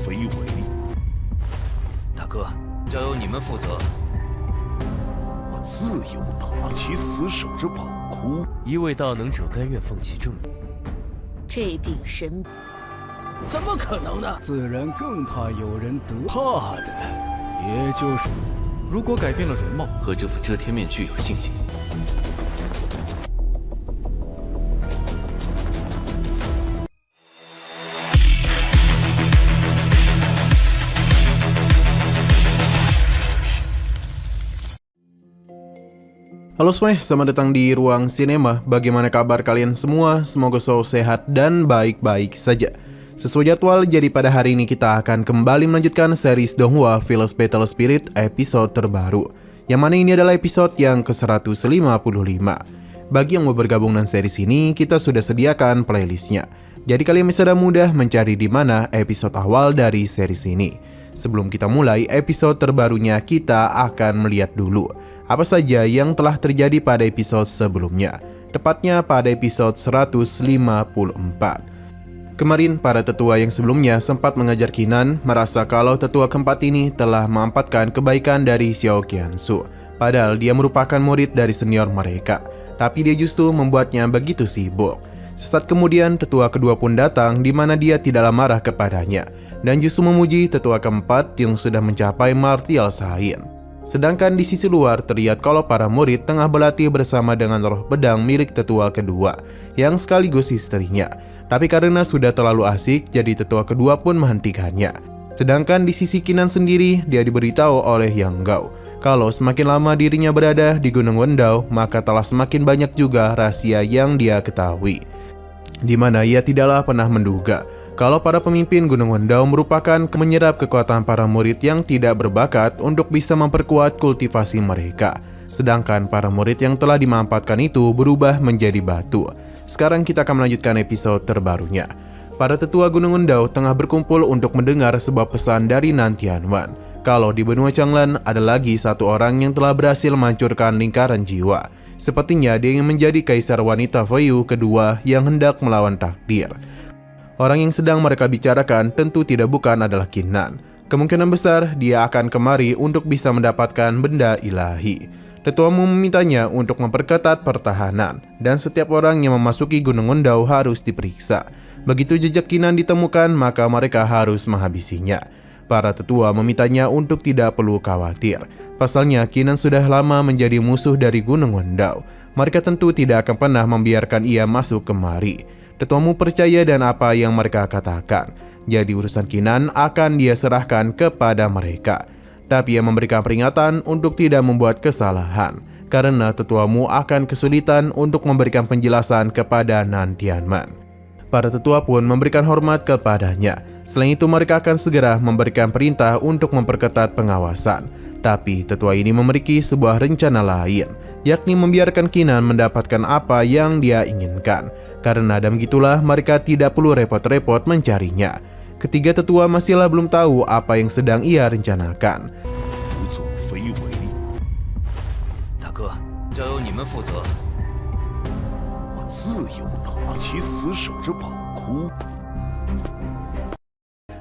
非为。大哥，交由你们负责。我自有打其死守之宝库。一位大能者甘愿放弃正义。这柄神，怎么可能呢？自然更怕有人得怕的，也就是如果改变了容貌，和这副遮天面具有信心。Halo semuanya, selamat datang di Ruang Sinema. Bagaimana kabar kalian semua? Semoga selalu sehat dan baik-baik saja. Sesuai jadwal, jadi pada hari ini kita akan kembali melanjutkan series Donghua Village Battle Spirit episode terbaru, yang mana ini adalah episode yang ke-155. Bagi yang mau bergabung dengan series ini, kita sudah sediakan playlistnya. Jadi kalian bisa mudah mencari di mana episode awal dari series ini. Sebelum kita mulai episode terbarunya, kita akan melihat dulu apa saja yang telah terjadi pada episode sebelumnya, tepatnya pada episode 154. Kemarin, para tetua yang sebelumnya sempat mengajar Qinan merasa kalau tetua keempat ini telah memanfaatkan kebaikan dari Xiao Qiansu, padahal dia merupakan murid dari senior mereka, tapi dia justru membuatnya begitu sibuk. Sesaat kemudian, tetua kedua pun datang di mana dia tidaklah marah kepadanya dan justru memuji tetua keempat yang sudah mencapai martial Sain. Sedangkan di sisi luar terlihat kalau para murid tengah berlatih bersama dengan roh pedang milik tetua kedua yang sekaligus istrinya. Tapi karena sudah terlalu asik, jadi tetua kedua pun menghentikannya. Sedangkan di sisi Qinan sendiri, dia diberitahu oleh Yang Gao kalau semakin lama dirinya berada di Gunung Wendao, maka telah semakin banyak juga rahasia yang dia ketahui, di mana ia tidaklah pernah menduga kalau para pemimpin Gunung Wendao merupakan menyerap kekuatan para murid yang tidak berbakat untuk bisa memperkuat kultivasi mereka. Sedangkan para murid yang telah dimanfaatkan itu berubah menjadi batu. Sekarang kita akan melanjutkan episode terbarunya. Para tetua Gunung Wendao tengah berkumpul untuk mendengar sebuah pesan dari Nan Tianwan kalau di benua Changlan ada lagi satu orang yang telah berhasil menghancurkan lingkaran jiwa. Sepertinya dia ingin menjadi kaisar wanita Feiyu kedua yang hendak melawan takdir. Orang yang sedang mereka bicarakan tentu tidak bukan adalah Qinan. Kemungkinan besar dia akan kemari untuk bisa mendapatkan benda ilahi. Tetuamu memintanya untuk memperketat pertahanan, dan setiap orang yang memasuki Gunung Wendao harus diperiksa. Begitu jejak Qinan ditemukan, maka mereka harus menghabisinya. Para tetua memintanya untuk tidak perlu khawatir. Pasalnya Qinan sudah lama menjadi musuh dari Gunung Wendao. Mereka tentu tidak akan pernah membiarkan ia masuk kemari. Tetuamu percaya dan apa yang mereka katakan. Jadi urusan Qinan akan dia serahkan kepada mereka. Tapi ia memberikan peringatan untuk tidak membuat kesalahan, karena tetuamu akan kesulitan untuk memberikan penjelasan kepada Nan Tianman. Para tetua pun memberikan hormat kepadanya. Selain itu mereka akan segera memberikan perintah untuk memperketat pengawasan. Tapi tetua ini memiliki sebuah rencana lain, yakni membiarkan Qinan mendapatkan apa yang dia inginkan. Karena dan begitulah mereka tidak perlu repot-repot mencarinya. Ketiga tetua masihlah belum tahu apa yang sedang ia rencanakan. 无作非为。大哥，交由你们负责。我自有打其死守之宝库。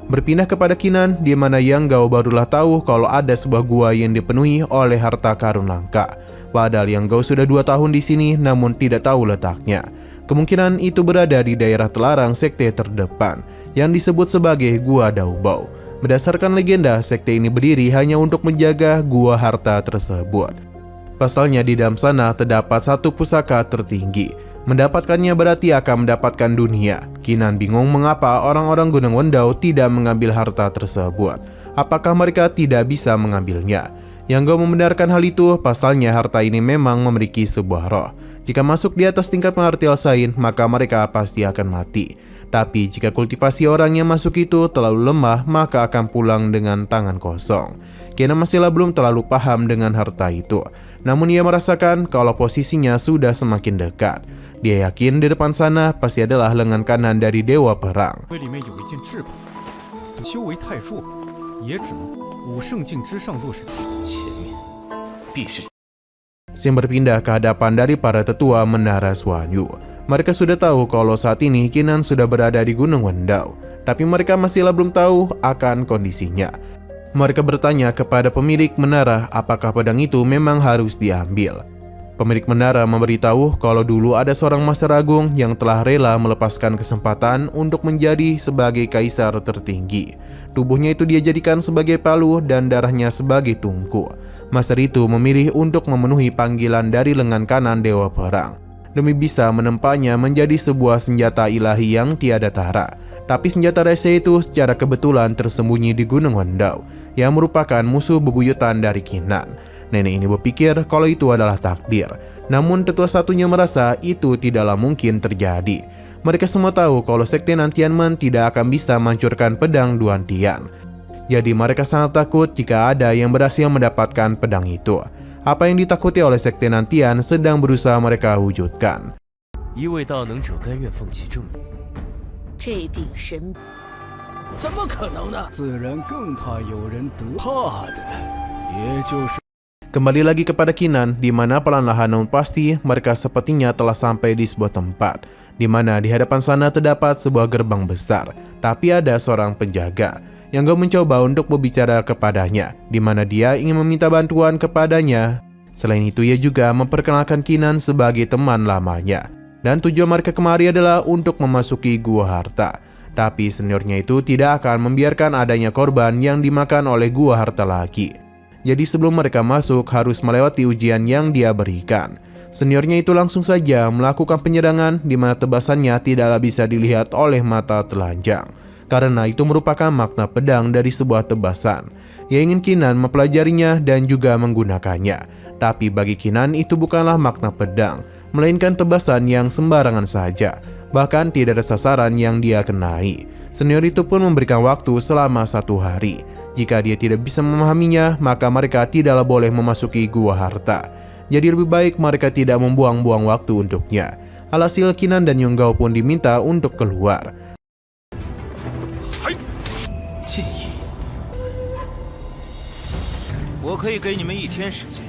Berpindah kepada Qinan, di mana Yang Gao barulah tahu kalau ada sebuah gua yang dipenuhi oleh harta karun langka. Padahal Yang Gao sudah 2 tahun di sini namun tidak tahu letaknya. Kemungkinan itu berada di daerah terlarang sekte terdepan yang disebut sebagai Gua Daobao. Berdasarkan legenda, sekte ini berdiri hanya untuk menjaga gua harta tersebut. Pasalnya di dalam sana terdapat satu pusaka tertinggi. Mendapatkannya berarti akan mendapatkan dunia. Qinan bingung mengapa orang-orang Gunung Wendao tidak mengambil harta tersebut. Apakah mereka tidak bisa mengambilnya? Yang Gao membenarkan hal itu, pasalnya harta ini memang memiliki sebuah roh. Jika masuk di atas tingkat martial Sain, maka mereka pasti akan mati. Tapi jika kultivasi orang yang masuk itu terlalu lemah, maka akan pulang dengan tangan kosong. Qinan masihlah belum terlalu paham dengan harta itu. Namun ia merasakan kalau posisinya sudah semakin dekat. Dia yakin di depan sana pasti adalah lengan kanan dari Dewa Perang. Xin berpindah ke hadapan dari para tetua Menara Xuanyu. Mereka sudah tahu kalau saat ini Kinan sudah berada di Gunung Wendau, tapi mereka masihlah belum tahu akan kondisinya. Mereka bertanya kepada pemilik menara apakah pedang itu memang harus diambil. Pemilik menara memberitahu kalau dulu ada seorang Master Agung yang telah rela melepaskan kesempatan untuk menjadi sebagai kaisar tertinggi. Tubuhnya itu dia jadikan sebagai palu dan darahnya sebagai tungku. Master itu memilih untuk memenuhi panggilan dari lengan kanan Dewa Perang demi bisa menempanya menjadi sebuah senjata ilahi yang tiada tara. Tapi senjata rahasia itu secara kebetulan tersembunyi di Gunung Wendau yang merupakan musuh bebuyutan dari Kinan. Nenek ini berpikir kalau itu adalah takdir. Namun tetua satunya merasa itu tidaklah mungkin terjadi. Mereka semua tahu kalau Sekte Nantianmen tidak akan bisa menghancurkan pedang Duan Tian. Jadi mereka sangat takut jika ada yang berhasil mendapatkan pedang itu. Apa yang ditakuti oleh Sekte Nantian sedang berusaha mereka wujudkan. 一位大能者甘愿放弃正义。这柄神怎么可能呢？自然更怕有人得怕的，也就是 Kembali lagi kepada Kinan, di mana perlahan namun pasti mereka sepertinya telah sampai di sebuah tempat, di mana di hadapan sana terdapat sebuah gerbang besar, tapi ada seorang penjaga. Yang Gao mencoba untuk berbicara kepadanya, di mana dia ingin meminta bantuan kepadanya. Selain itu, ia juga memperkenalkan Kinan sebagai teman lamanya. Dan tujuan mereka kemari adalah untuk memasuki Gua Harta. Tapi seniornya itu tidak akan membiarkan adanya korban yang dimakan oleh Gua Harta lagi. Jadi sebelum mereka masuk harus melewati ujian yang dia berikan. Seniornya itu langsung saja melakukan penyerangan di mana tebasannya tidaklah bisa dilihat oleh mata telanjang. Karena itu merupakan makna pedang dari sebuah tebasan. Ia ingin Kinan mempelajarinya dan juga menggunakannya. Tapi bagi Kinan itu bukanlah makna pedang, melainkan tebasan yang sembarangan saja. Bahkan tidak ada sasaran yang dia kenai. Senior itu pun memberikan waktu selama 1 hari. Jika dia tidak bisa memahaminya, maka mereka tidaklah boleh memasuki Gua Harta. Jadi lebih baik mereka tidak membuang-buang waktu untuknya. Alhasil Kinan dan Yonggao pun diminta untuk keluar. 剑意，我可以给你们1天时间，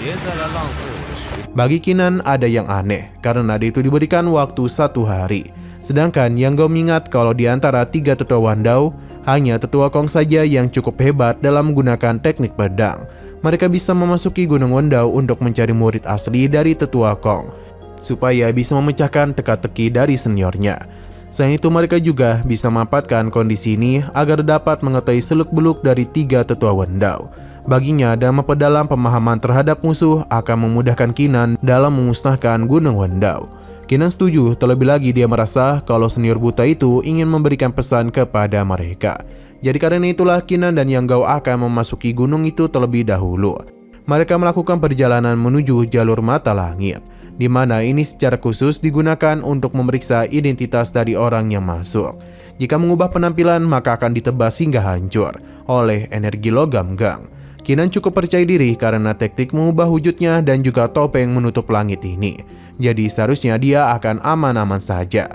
别再来浪费我的时间。 Bagi Kinan ada yang aneh, karena dia itu diberikan waktu 1 hari. Sedangkan Yang Gao mengingat kalau di antara 3 tetua Wandao, hanya tetua Kong saja yang cukup hebat dalam menggunakan teknik pedang. Mereka bisa memasuki Gunung Wendau untuk mencari murid asli dari tetua Kong, supaya bisa memecahkan teka-teki dari seniornya. Selain itu mereka juga bisa memanfaatkan kondisi ini agar dapat mengetahui seluk-beluk dari 3 tetua Wendau. Baginya dan memperdalam pemahaman terhadap musuh akan memudahkan Kinan dalam memusnahkan Gunung Wendau. Kinan setuju, terlebih lagi dia merasa kalau senior buta itu ingin memberikan pesan kepada mereka. Jadi karena itulah Kinan dan Yang Gao akan memasuki gunung itu terlebih dahulu. Mereka melakukan perjalanan menuju jalur mata langit, di mana ini secara khusus digunakan untuk memeriksa identitas dari orang yang masuk. Jika mengubah penampilan maka akan ditebas hingga hancur oleh energi logam gang. Kinan cukup percaya diri karena teknik mengubah wujudnya dan juga topeng menutup langit ini. Jadi seharusnya dia akan aman-aman saja.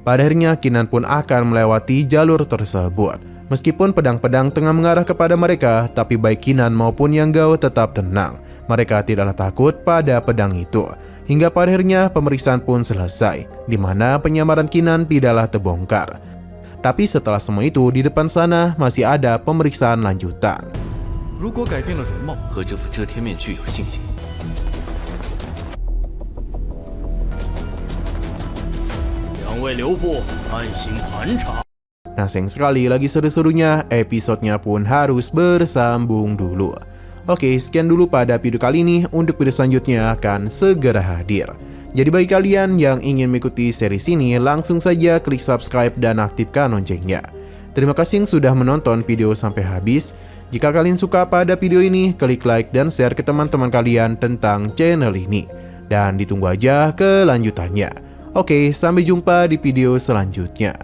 Pada akhirnya Kinan pun akan melewati jalur tersebut. Meskipun pedang-pedang tengah mengarah kepada mereka, tapi baik Kinan maupun Yang Gao tetap tenang. Mereka tidaklah takut pada pedang itu. Hingga pada akhirnya pemeriksaan pun selesai, di mana penyamaran Kinan tidaklah terbongkar. Tapi setelah semua itu, di depan sana masih ada pemeriksaan lanjutan. 如果改变了容貌， 和这副遮天面具有信心。 2位留步，安心盘查。 Nah sayang sekali lagi seru-serunya, episodenya pun harus bersambung dulu. Oke, sekian dulu pada video kali ini. Untuk video selanjutnya akan segera hadir. Jadi bagi kalian yang ingin mengikuti series ini, langsung saja klik subscribe dan aktifkan loncengnya. Terima kasih yang sudah menonton video sampai habis. Jika kalian suka pada video ini, klik like dan share ke teman-teman kalian tentang channel ini. Dan ditunggu aja kelanjutannya. Oke, sampai jumpa di video selanjutnya.